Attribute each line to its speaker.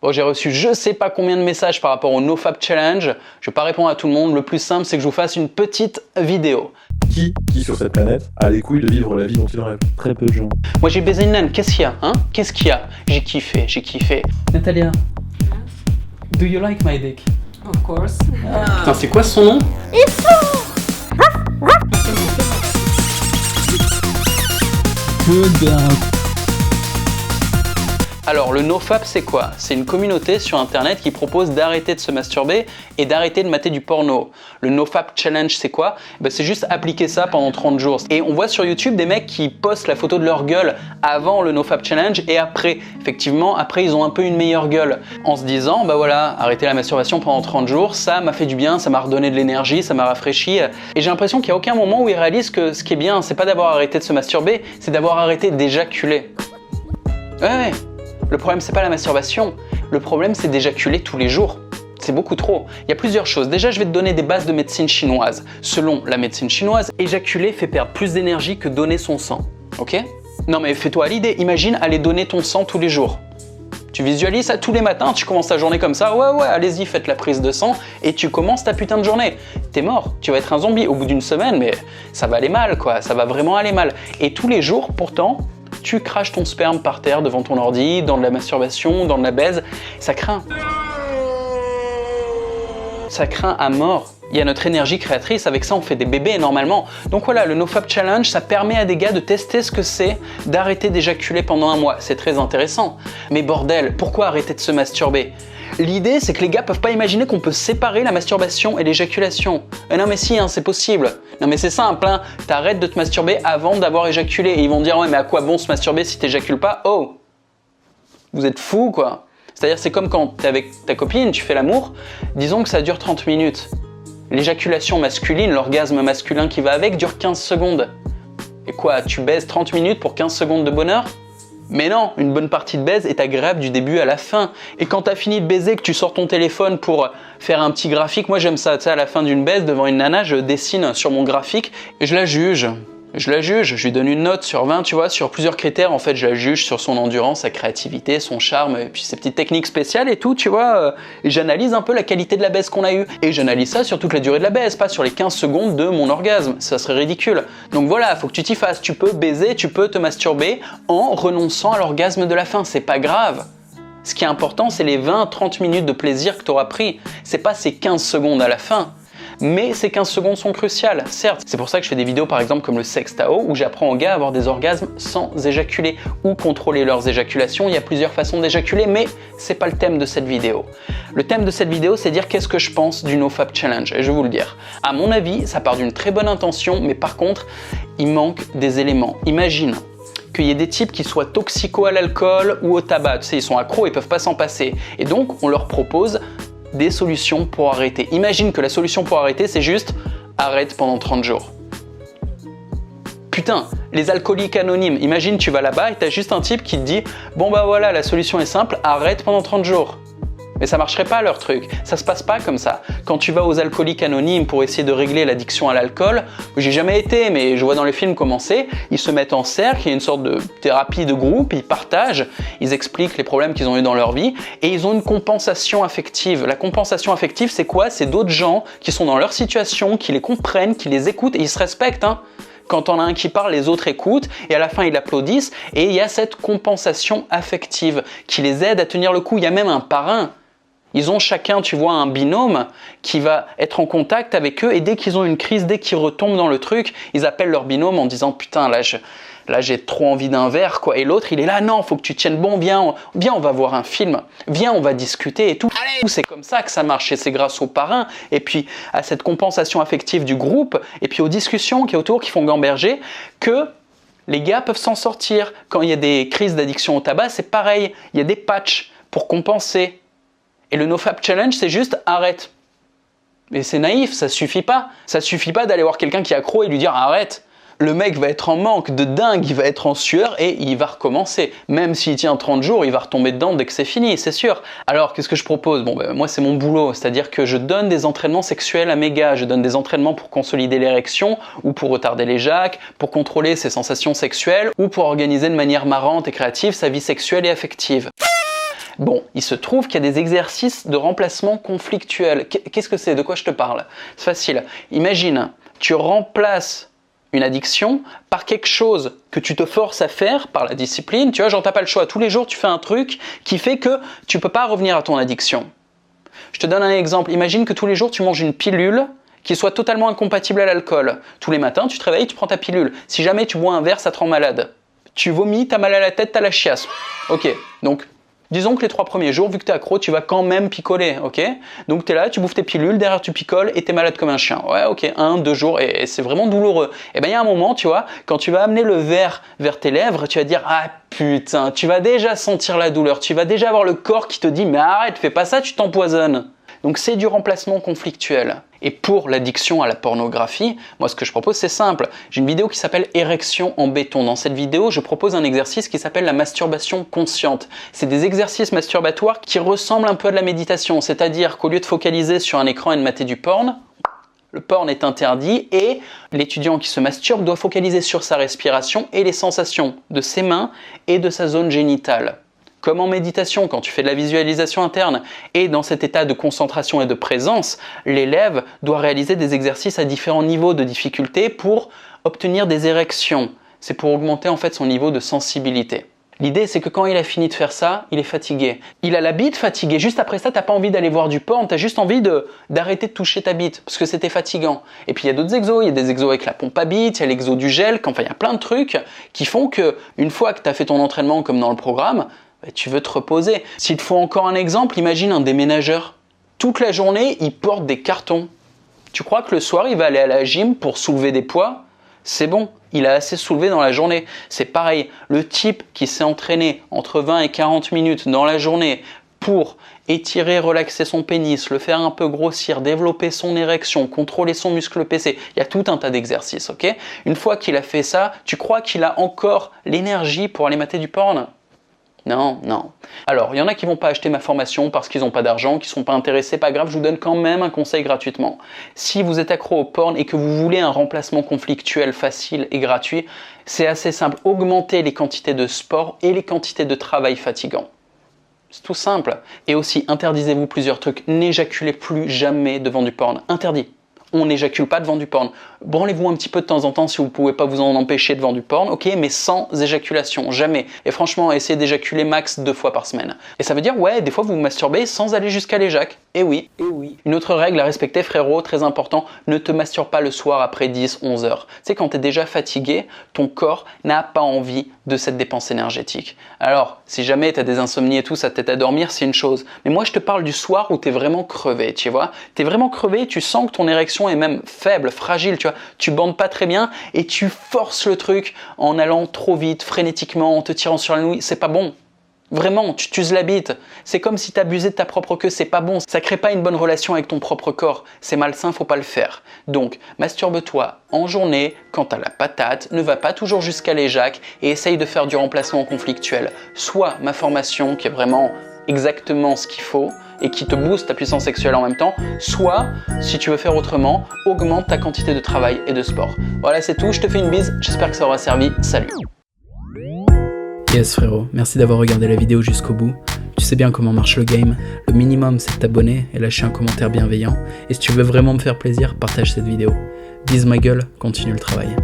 Speaker 1: Bon, j'ai reçu je sais pas combien de messages par rapport au NoFap Challenge. Je vais pas répondre à tout le monde. Le plus simple, c'est que je vous fasse une petite vidéo.
Speaker 2: Qui sur cette planète a les couilles de vivre la vie dont il rêve? Très peu de gens.
Speaker 1: Moi, j'ai baisé une naine. Qu'est-ce qu'il y a, hein? Qu'est-ce qu'il y a? J'ai kiffé, j'ai kiffé. Natalia, do you like my dick?
Speaker 3: Of course.
Speaker 1: Putain, c'est quoi son nom? Alors, le NoFap, c'est quoi? C'est une communauté sur internet qui propose d'arrêter de se masturber et d'arrêter de mater du porno. Le NoFap Challenge, c'est quoi? Ben, c'est juste appliquer ça pendant 30 jours. Et on voit sur YouTube des mecs qui postent la photo de leur gueule avant le NoFap Challenge et après. Effectivement, après, ils ont un peu une meilleure gueule. En se disant, bah voilà, arrêter la masturbation pendant 30 jours, ça m'a fait du bien, ça m'a redonné de l'énergie, ça m'a rafraîchi. Et j'ai l'impression qu'il n'y a aucun moment où ils réalisent que ce qui est bien, c'est pas d'avoir arrêté de se masturber, c'est d'avoir arrêté d'éjaculer. Ouais. Le problème, c'est pas la masturbation. Le problème, c'est d'éjaculer tous les jours. C'est beaucoup trop. Il y a plusieurs choses. Déjà, je vais te donner des bases de médecine chinoise. Selon la médecine chinoise, éjaculer fait perdre plus d'énergie que donner son sang. Ok? Non mais fais-toi à l'idée. Imagine aller donner ton sang tous les jours. Tu visualises ça tous les matins, tu commences ta journée comme ça. Ouais, allez-y, faites la prise de sang et tu commences ta putain de journée. T'es mort. Tu vas être un zombie au bout d'une semaine, mais ça va aller mal, quoi. Ça va vraiment aller mal. Et tous les jours, pourtant, tu craches ton sperme par terre devant ton ordi, dans de la masturbation, dans de la baise, ça craint. Ça craint à mort. Il y a notre énergie créatrice, avec ça on fait des bébés normalement. Donc voilà, le NoFap Challenge, ça permet à des gars de tester ce que c'est d'arrêter d'éjaculer pendant un mois. C'est très intéressant. Mais bordel, pourquoi arrêter de se masturber? L'idée, c'est que les gars peuvent pas imaginer qu'on peut séparer la masturbation et l'éjaculation. Non mais si, hein, c'est possible. Non mais c'est simple, hein. T'arrêtes de te masturber avant d'avoir éjaculé. Et ils vont dire, ouais mais à quoi bon se masturber si t'éjacules pas? Oh, vous êtes fous quoi. C'est-à-dire c'est comme quand t'es avec ta copine, tu fais l'amour, disons que ça dure 30 minutes. L'éjaculation masculine, l'orgasme masculin qui va avec, dure 15 secondes. Et quoi, tu baises 30 minutes pour 15 secondes de bonheur? Mais non, une bonne partie de baise est agréable du début à la fin. Et quand t'as fini de baiser, que tu sors ton téléphone pour faire un petit graphique, moi j'aime ça, tu sais, à la fin d'une baise, devant une nana, je dessine sur mon graphique et je la juge. Je lui donne une note sur 20, tu vois, sur plusieurs critères, en fait, je la juge sur son endurance, sa créativité, son charme, et puis ses petites techniques spéciales et tout, tu vois, et j'analyse un peu la qualité de la baise qu'on a eue. Et j'analyse ça sur toute la durée de la baise, pas sur les 15 secondes de mon orgasme, ça serait ridicule. Donc voilà, faut que tu t'y fasses, tu peux baiser, tu peux te masturber en renonçant à l'orgasme de la fin, c'est pas grave. Ce qui est important, c'est les 20-30 minutes de plaisir que tu auras pris, c'est pas ces 15 secondes à la fin. Mais ces 15 secondes sont cruciales, certes. C'est pour ça que je fais des vidéos par exemple comme le Sex Tao où j'apprends aux gars à avoir des orgasmes sans éjaculer ou contrôler leurs éjaculations. Il y a plusieurs façons d'éjaculer, mais c'est pas le thème de cette vidéo. Le thème de cette vidéo, c'est dire qu'est-ce que je pense du NoFap Challenge, et je vais vous le dire. À mon avis, ça part d'une très bonne intention, mais par contre, il manque des éléments. Imagine qu'il y ait des types qui soient toxicos à l'alcool ou au tabac. Tu sais, ils sont accros, ils peuvent pas s'en passer. Et donc, on leur propose des solutions pour arrêter. Imagine que la solution pour arrêter, c'est juste arrête pendant 30 jours. Putain, les alcooliques anonymes, imagine tu vas là-bas et t'as juste un type qui te dit bon bah voilà, la solution est simple, arrête pendant 30 jours. Mais ça marcherait pas leur truc, ça se passe pas comme ça. Quand tu vas aux alcooliques anonymes pour essayer de régler l'addiction à l'alcool, j'ai jamais été, mais je vois dans les films comment c'est, ils se mettent en cercle, il y a une sorte de thérapie de groupe, ils partagent, ils expliquent les problèmes qu'ils ont eu dans leur vie et ils ont une compensation affective. La compensation affective, c'est quoi? C'est d'autres gens qui sont dans leur situation, qui les comprennent, qui les écoutent et ils se respectent, hein. Quand on a un qui parle, les autres écoutent et à la fin ils applaudissent et il y a cette compensation affective qui les aide à tenir le coup. Il y a même un parrain. Ils ont chacun, tu vois, un binôme qui va être en contact avec eux et dès qu'ils ont une crise, dès qu'ils retombent dans le truc, ils appellent leur binôme en disant « Putain, là j'ai trop envie d'un verre, quoi. » Et l'autre, il est là « Non, faut que tu tiennes bon, viens, on va voir un film, viens, on va discuter et tout. » C'est comme ça que ça marche et c'est grâce aux parrains et puis à cette compensation affective du groupe et puis aux discussions qui autour qui font gamberger que les gars peuvent s'en sortir. Quand il y a des crises d'addiction au tabac, c'est pareil, il y a des patchs pour compenser. Et le NoFap Challenge, c'est juste arrête. Mais c'est naïf, ça suffit pas. Ça suffit pas d'aller voir quelqu'un qui est accro et lui dire arrête. Le mec va être en manque de dingue, il va être en sueur et il va recommencer. Même s'il tient 30 jours, il va retomber dedans dès que c'est fini, c'est sûr. Alors, qu'est-ce que je propose? Bon, moi, c'est mon boulot. C'est-à-dire que je donne des entraînements sexuels à mes gars. Je donne des entraînements pour consolider l'érection ou pour retarder les jacques, pour contrôler ses sensations sexuelles ou pour organiser de manière marrante et créative sa vie sexuelle et affective. Bon, il se trouve qu'il y a des exercices de remplacement conflictuel. Qu'est-ce que c'est? De quoi je te parle? C'est facile. Imagine, tu remplaces une addiction par quelque chose que tu te forces à faire par la discipline. Tu vois, genre t'as pas le choix. Tous les jours, tu fais un truc qui fait que tu peux pas revenir à ton addiction. Je te donne un exemple. Imagine que tous les jours, tu manges une pilule qui soit totalement incompatible à l'alcool. Tous les matins, tu te réveilles, tu prends ta pilule. Si jamais tu bois un verre, ça te rend malade. Tu vomis, t'as mal à la tête, t'as la chiasse. Ok, donc disons que les 3 premiers jours, vu que t'es accro, tu vas quand même picoler, ok? Donc t'es là, tu bouffes tes pilules, derrière tu picoles et t'es malade comme un chien. Ouais, ok, 1, 2 jours et c'est vraiment douloureux. Et ben il y a un moment, tu vois, quand tu vas amener le verre vers tes lèvres, tu vas dire ah putain, tu vas déjà sentir la douleur, tu vas déjà avoir le corps qui te dit mais arrête, fais pas ça, tu t'empoisonnes. Donc c'est du remplacement conflictuel. Et pour l'addiction à la pornographie, moi ce que je propose c'est simple. J'ai une vidéo qui s'appelle Érection en béton. Dans cette vidéo, je propose un exercice qui s'appelle la masturbation consciente. C'est des exercices masturbatoires qui ressemblent un peu à de la méditation. C'est-à-dire qu'au lieu de focaliser sur un écran et de mater du porn, le porn est interdit et l'étudiant qui se masturbe doit focaliser sur sa respiration et les sensations de ses mains et de sa zone génitale. Comme en méditation, quand tu fais de la visualisation interne et dans cet état de concentration et de présence, l'élève doit réaliser des exercices à différents niveaux de difficulté pour obtenir des érections. C'est pour augmenter en fait son niveau de sensibilité. L'idée, c'est que quand il a fini de faire ça, il est fatigué. Il a la bite fatiguée. Juste après ça, t'as pas envie d'aller voir du porn, t'as juste envie d'arrêter de toucher ta bite parce que c'était fatigant. Et puis il y a d'autres exos. Il y a des exos avec la pompe à bite, il y a l'exo du gel. Enfin, il y a plein de trucs qui font que une fois que t'as fait ton entraînement comme dans le programme, tu veux te reposer. S'il te faut encore un exemple, imagine un déménageur. Toute la journée, il porte des cartons. Tu crois que le soir, il va aller à la gym pour soulever des poids? C'est bon, il a assez soulevé dans la journée. C'est pareil, le type qui s'est entraîné entre 20 et 40 minutes dans la journée pour étirer, relaxer son pénis, le faire un peu grossir, développer son érection, contrôler son muscle PC. Il y a tout un tas d'exercices, ok? Une fois qu'il a fait ça, tu crois qu'il a encore l'énergie pour aller mater du porn? Non, non. Alors, il y en a qui vont pas acheter ma formation parce qu'ils n'ont pas d'argent, qui sont pas intéressés, pas grave, je vous donne quand même un conseil gratuitement. Si vous êtes accro au porn et que vous voulez un remplacement conflictuel facile et gratuit, c'est assez simple. Augmentez les quantités de sport et les quantités de travail fatigant. C'est tout simple. Et aussi, interdisez-vous plusieurs trucs. N'éjaculez plus jamais devant du porn. Interdit. On n'éjacule pas devant du porn. Branlez-vous un petit peu de temps en temps si vous ne pouvez pas vous en empêcher devant du porn, ok, mais sans éjaculation, jamais. Et franchement, essayez d'éjaculer max 2 fois par semaine. Et ça veut dire, ouais, des fois vous vous masturbez sans aller jusqu'à l'éjac. Eh oui, eh oui. Une autre règle à respecter, frérot, très important, ne te masturbe pas le soir après 10-11 heures. Tu sais, quand tu es déjà fatigué, ton corps n'a pas envie de cette dépense énergétique. Alors, si jamais tu as des insomnies et tout, ça t'aide à dormir, c'est une chose. Mais moi, je te parle du soir où tu es vraiment crevé, tu vois. Tu es vraiment crevé, tu sens que ton érection est même faible, fragile, tu vois. Tu bandes pas très bien et tu forces le truc en allant trop vite, frénétiquement, en te tirant sur la nouille. C'est pas bon. Vraiment, tu t'uses la bite. C'est comme si t'abusais de ta propre queue, c'est pas bon. Ça crée pas une bonne relation avec ton propre corps. C'est malsain, faut pas le faire. Donc, masturbe-toi en journée, quand t'as la patate, ne va pas toujours jusqu'à l'éjac et essaye de faire du remplacement conflictuel. Soit ma formation qui est vraiment exactement ce qu'il faut et qui te booste ta puissance sexuelle en même temps, soit, si tu veux faire autrement, augmente ta quantité de travail et de sport. Voilà, c'est tout, je te fais une bise, j'espère que ça aura servi, salut.
Speaker 3: Yes frérot, merci d'avoir regardé la vidéo jusqu'au bout. Tu sais bien comment marche le game, le minimum c'est de t'abonner et lâcher un commentaire bienveillant. Et si tu veux vraiment me faire plaisir, partage cette vidéo. Bise ma gueule, continue le travail.